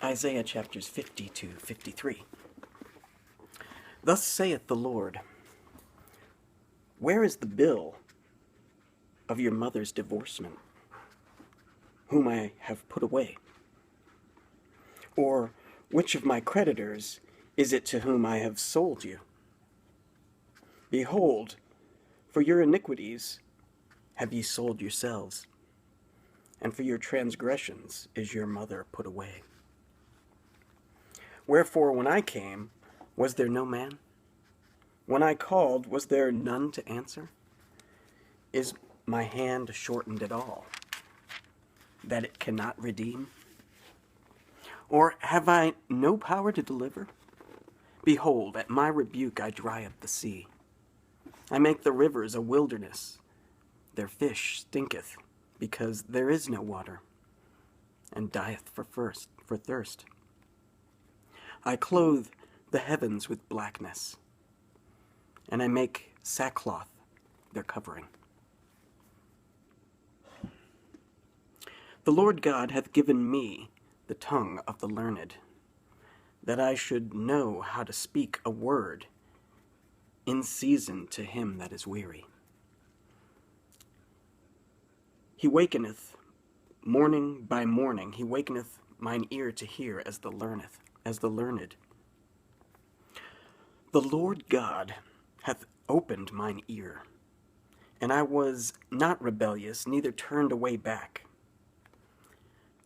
Isaiah chapters 50 to 53. Thus saith the Lord, where is the bill of your mother's divorcement, whom I have put away? Or which of my creditors is it to whom I have sold you? Behold, for your iniquities have ye sold yourselves, and for your transgressions is your mother put away. Wherefore, when I came, was there no man? When I called, was there none to answer? Is my hand shortened at all, that it cannot redeem? Or have I no power to deliver? Behold, at my rebuke I dry up the sea. I make the rivers a wilderness. Their fish stinketh, because there is no water, and dieth for thirst. I clothe the heavens with blackness, and I make sackcloth their covering. The Lord God hath given me the tongue of the learned, that I should know how to speak a word in season to him that is weary. He wakeneth morning by morning, he wakeneth mine ear to hear as the learned. The Lord God hath opened mine ear, and I was not rebellious, neither turned away back.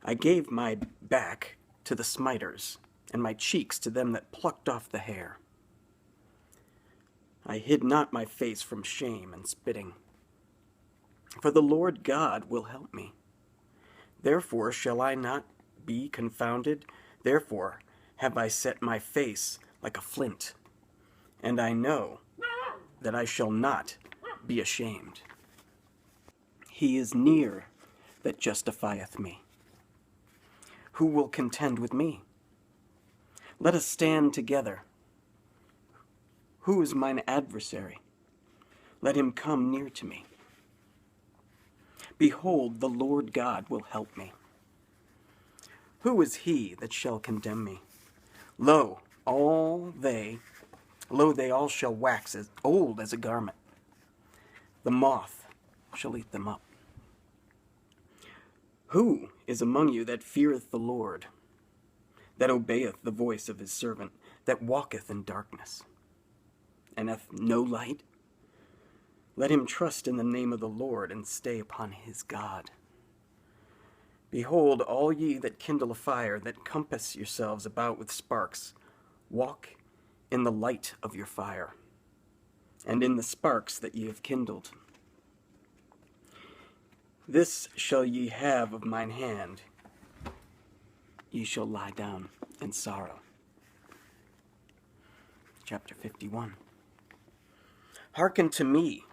I gave my back to the smiters, and my cheeks to them that plucked off the hair. I hid not my face from shame and spitting. For the Lord God will help me. Therefore shall I not be confounded. Therefore have I set my face like a flint, and I know that I shall not be ashamed. He is near that justifieth me. Who will contend with me? Let us stand together. Who is mine adversary? Let him come near to me. Behold, the Lord God will help me. Who is he that shall condemn me? Lo, they all shall wax as old as a garment. The moth shall eat them up. Who is among you that feareth the Lord, that obeyeth the voice of his servant, that walketh in darkness, and hath no light? Let him trust in the name of the Lord, and stay upon his God. Behold, all ye that kindle a fire, that compass yourselves about with sparks, walk in the light of your fire, and in the sparks that ye have kindled. This shall ye have of mine hand. Ye shall lie down in sorrow. Chapter 51. Hearken to me,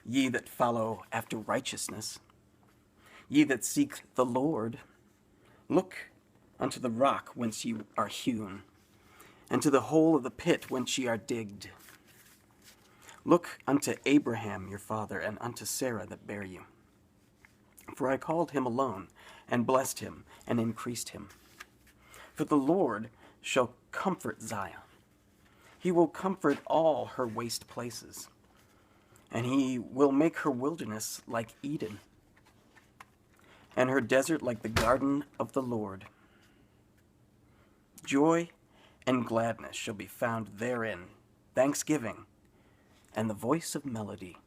ye that follow after righteousness, ye that seek the Lord. Look unto the rock whence ye are hewn, and to the hole of the pit whence ye are digged. Look unto Abraham your father, and unto Sarah that bare you. For I called him alone, and blessed him, and increased him. For the Lord shall comfort Zion. He will comfort all her waste places, and he will make her wilderness like Eden, and her desert like the garden of the Lord. Joy and gladness shall be found therein, thanksgiving, and the voice of melody.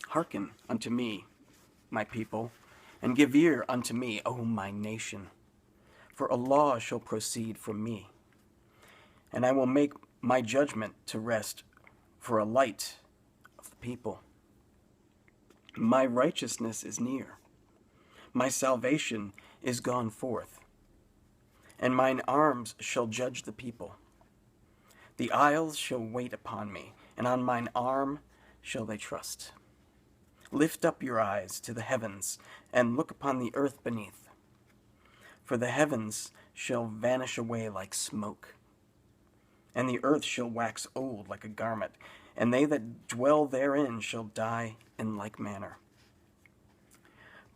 Hearken unto me, my people, and give ear unto me, O my nation. For a law shall proceed from me, and I will make my judgment to rest for a light of the people. My righteousness is near, my salvation is gone forth, and mine arms shall judge the people. The isles shall wait upon me, and on mine arm shall they trust. Lift up your eyes to the heavens, and look upon the earth beneath. For the heavens shall vanish away like smoke, and the earth shall wax old like a garment, and they that dwell therein shall die in like manner.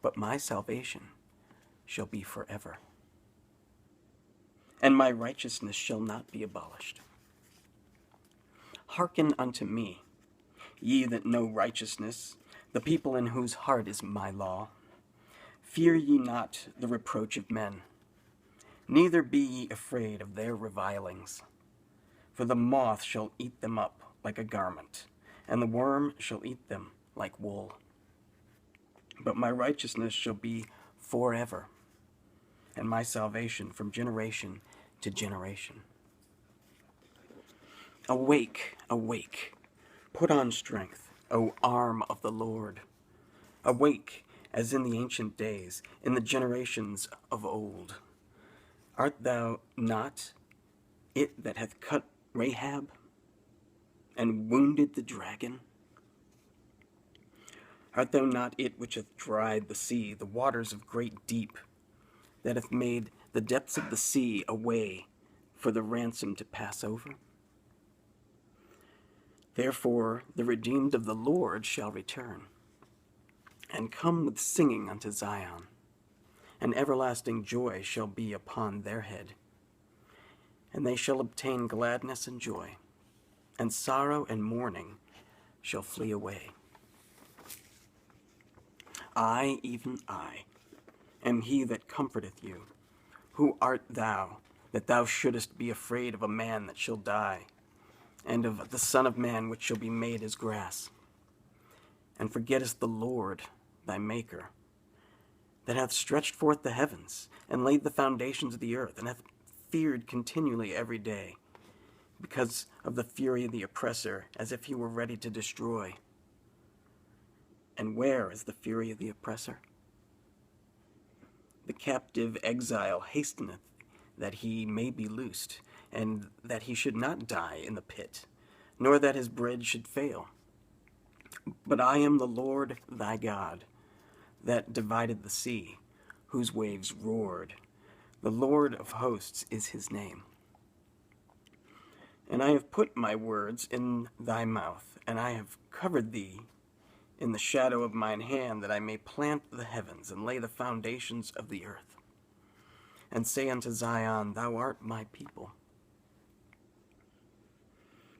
But my salvation shall be forever, and my righteousness shall not be abolished. Hearken unto me, ye that know righteousness, the people in whose heart is my law. Fear ye not the reproach of men, neither be ye afraid of their revilings. For the moth shall eat them up like a garment, and the worm shall eat them like wool. But my righteousness shall be forever, and my salvation from generation to generation. Awake, awake, put on strength, O arm of the Lord. Awake, as in the ancient days, in the generations of old. Art thou not it that hath cut Rahab, and wounded the dragon? Art thou not it which hath dried the sea, the waters of great deep, that hath made the depths of the sea a way for the ransom to pass over? Therefore the redeemed of the Lord shall return, and come with singing unto Zion, and everlasting joy shall be upon their head. And they shall obtain gladness and joy, and sorrow and mourning shall flee away. I, even I, am he that comforteth you. Who art thou, that thou shouldest be afraid of a man that shall die, and of the Son of Man which shall be made as grass? And forgettest the Lord thy Maker, that hath stretched forth the heavens, and laid the foundations of the earth, and hath feared continually every day, because of the fury of the oppressor, as if he were ready to destroy. And where is the fury of the oppressor? The captive exile hasteneth that he may be loosed, and that he should not die in the pit, nor that his bread should fail. But I am the Lord thy God, that divided the sea, whose waves roared. The Lord of hosts is his name. And I have put my words in thy mouth, and I have covered thee in the shadow of mine hand, that I may plant the heavens, and lay the foundations of the earth, and say unto Zion, Thou art my people.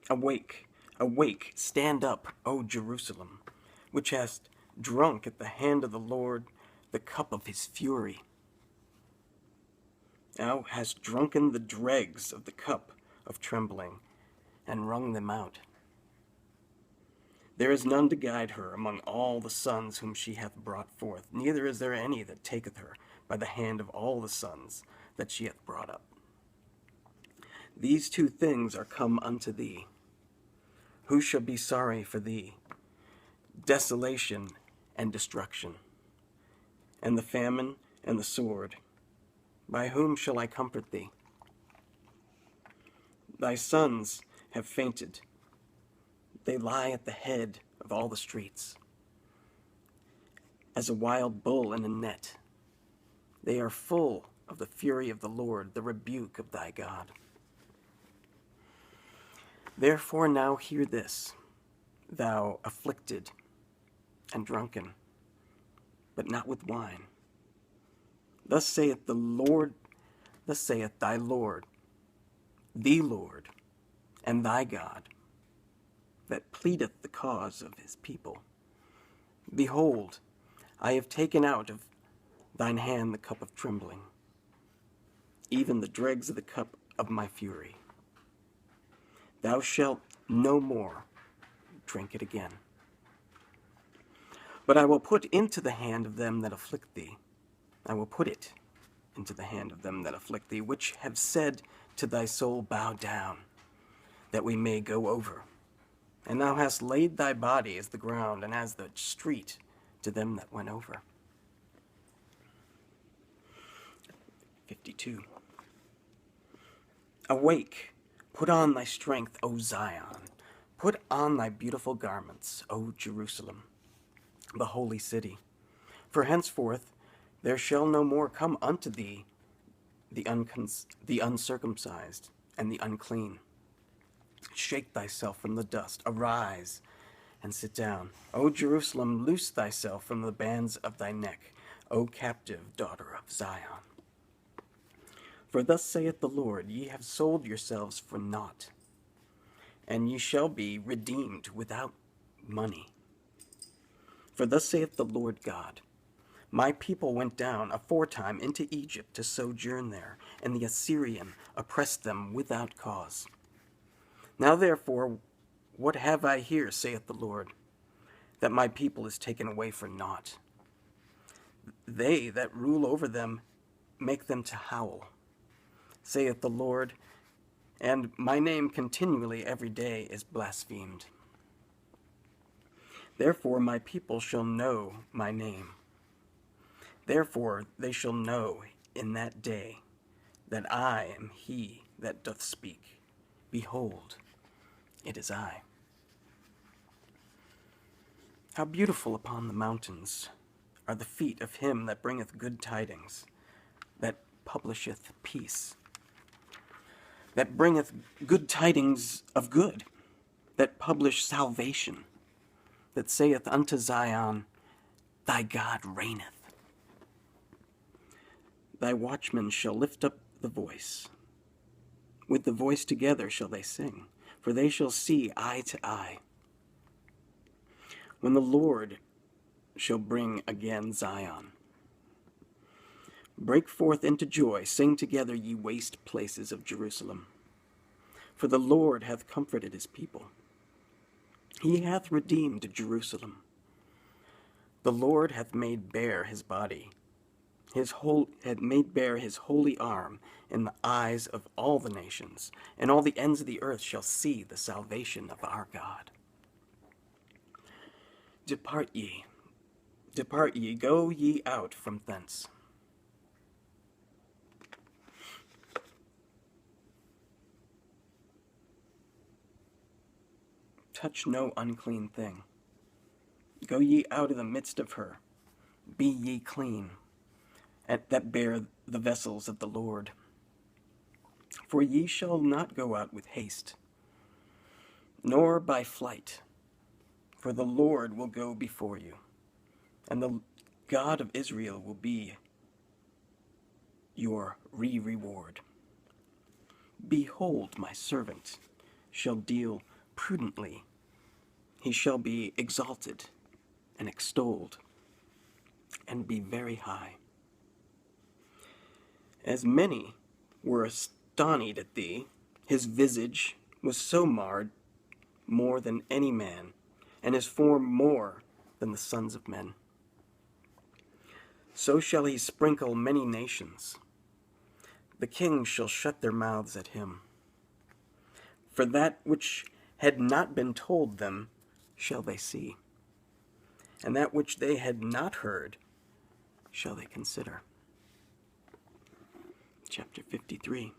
Awake, awake, stand up, O Jerusalem, which hast drunk at the hand of the Lord the cup of his fury. Thou hast drunken the dregs of the cup of trembling, and wrung them out. There is none to guide her among all the sons whom she hath brought forth, neither is there any that taketh her by the hand of all the sons that she hath brought up. These two things are come unto thee. Who shall be sorry for thee? Desolation and destruction, and the famine and the sword. By whom shall I comfort thee? Thy sons have fainted. They lie at the head of all the streets. As a wild bull in a net, they are full of the fury of the Lord, the rebuke of thy God. Therefore now hear this, thou afflicted and drunken, but not with wine. Thus saith the Lord, thus saith thy Lord, the Lord, and thy God, that pleadeth the cause of his people. Behold, I have taken out of thine hand the cup of trembling, even the dregs of the cup of my fury. Thou shalt no more drink it again. But I will put into the hand of them that afflict thee. I will put it into the hand of them that afflict thee, which have said to thy soul, Bow down, that we may go over. And thou hast laid thy body as the ground, and as the street to them that went over. 52. Awake, put on thy strength, O Zion. Put on thy beautiful garments, O Jerusalem, the holy city. For henceforth there shall no more come unto thee the uncircumcised and the unclean. Shake thyself from the dust, arise, and sit down. O Jerusalem, loose thyself from the bands of thy neck, O captive daughter of Zion. For thus saith the Lord, ye have sold yourselves for naught, and ye shall be redeemed without money. For thus saith the Lord God, my people went down aforetime into Egypt to sojourn there, and the Assyrian oppressed them without cause. Now therefore, what have I here, saith the Lord, that my people is taken away for naught? They that rule over them make them to howl, saith the Lord, and my name continually every day is blasphemed. Therefore my people shall know my name. Therefore they shall know in that day that I am he that doth speak. Behold, it is I. How beautiful upon the mountains are the feet of him that bringeth good tidings, that publisheth peace, that bringeth good tidings of good, that publish salvation, that saith unto Zion, thy God reigneth. Thy watchmen shall lift up the voice. With the voice together shall they sing, for they shall see eye to eye. When the Lord shall bring again Zion. Break forth into joy, sing together, ye waste places of Jerusalem. For the Lord hath comforted his people. He hath redeemed Jerusalem. The Lord hath made bare his body, had made bare his holy arm in the eyes of all the nations, and all the ends of the earth shall see the salvation of our God. Depart ye, go ye out from thence. Touch no unclean thing. Go ye out of the midst of her. Be ye clean, that bear the vessels of the Lord. For ye shall not go out with haste, nor by flight, for the Lord will go before you, and the God of Israel will be your reward. Behold, my servant shall deal prudently. He shall be exalted and extolled, and be very high. As many were astonied at thee, his visage was so marred more than any man, and his form more than the sons of men. So shall he sprinkle many nations. The kings shall shut their mouths at him. For that which had not been told them shall they see, and that which they had not heard shall they consider. Chapter 53.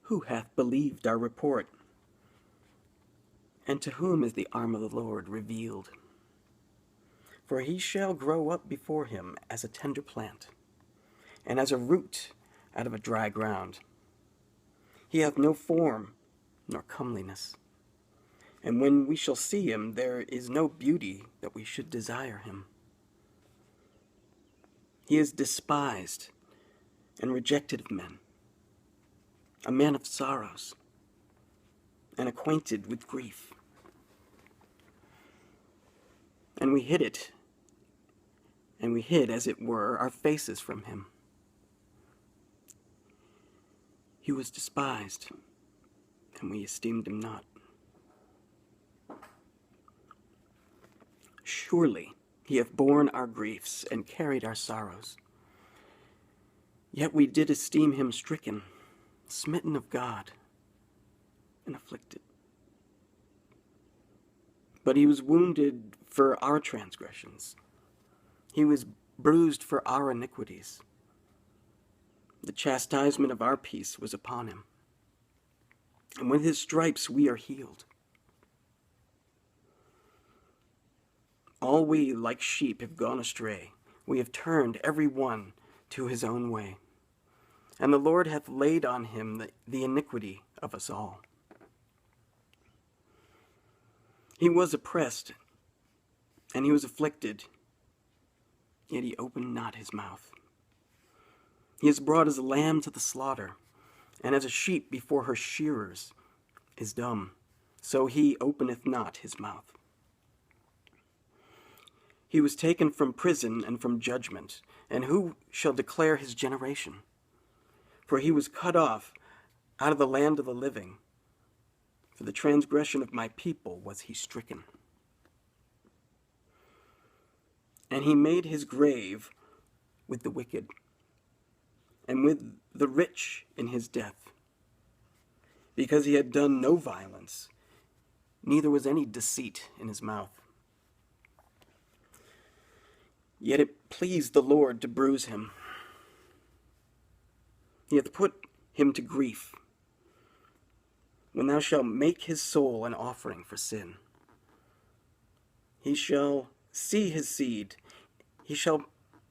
Who hath believed our report? And to whom is the arm of the Lord revealed? For he shall grow up before him as a tender plant, and as a root out of a dry ground. He hath no form nor comeliness. And when we shall see him, there is no beauty that we should desire him. He is despised and rejected of men, a man of sorrows, and acquainted with grief. And we hid, as it were, our faces from him. He was despised, and we esteemed him not. Surely he hath borne our griefs and carried our sorrows. Yet we did esteem him stricken, smitten of God, and afflicted. But he was wounded for our transgressions. He was bruised for our iniquities. The chastisement of our peace was upon him, and with his stripes we are healed. All we, like sheep, have gone astray. We have turned every one to his own way. And the Lord hath laid on him the iniquity of us all. He was oppressed, and he was afflicted, yet he opened not his mouth. He is brought as a lamb to the slaughter, and as a sheep before her shearers is dumb, so he openeth not his mouth. He was taken from prison and from judgment, and who shall declare his generation? For he was cut off out of the land of the living. For the transgression of my people was he stricken. And he made his grave with the wicked, and with the rich in his death, because he had done no violence, neither was any deceit in his mouth. Yet it pleased the Lord to bruise him. He hath put him to grief. When thou shalt make his soul an offering for sin, he shall see his seed, he shall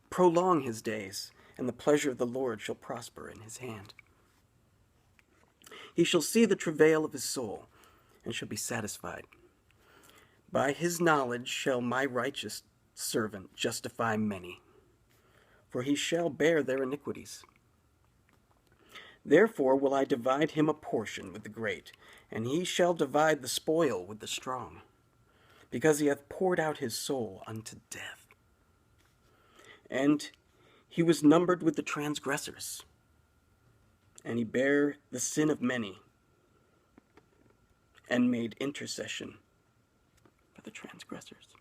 prolong his days, and the pleasure of the Lord shall prosper in his hand. He shall see the travail of his soul, and shall be satisfied. By his knowledge shall my righteous servant justify many, for he shall bear their iniquities. Therefore will I divide him a portion with the great, and he shall divide the spoil with the strong, because he hath poured out his soul unto death. And he was numbered with the transgressors, and he bare the sin of many, and made intercession for the transgressors.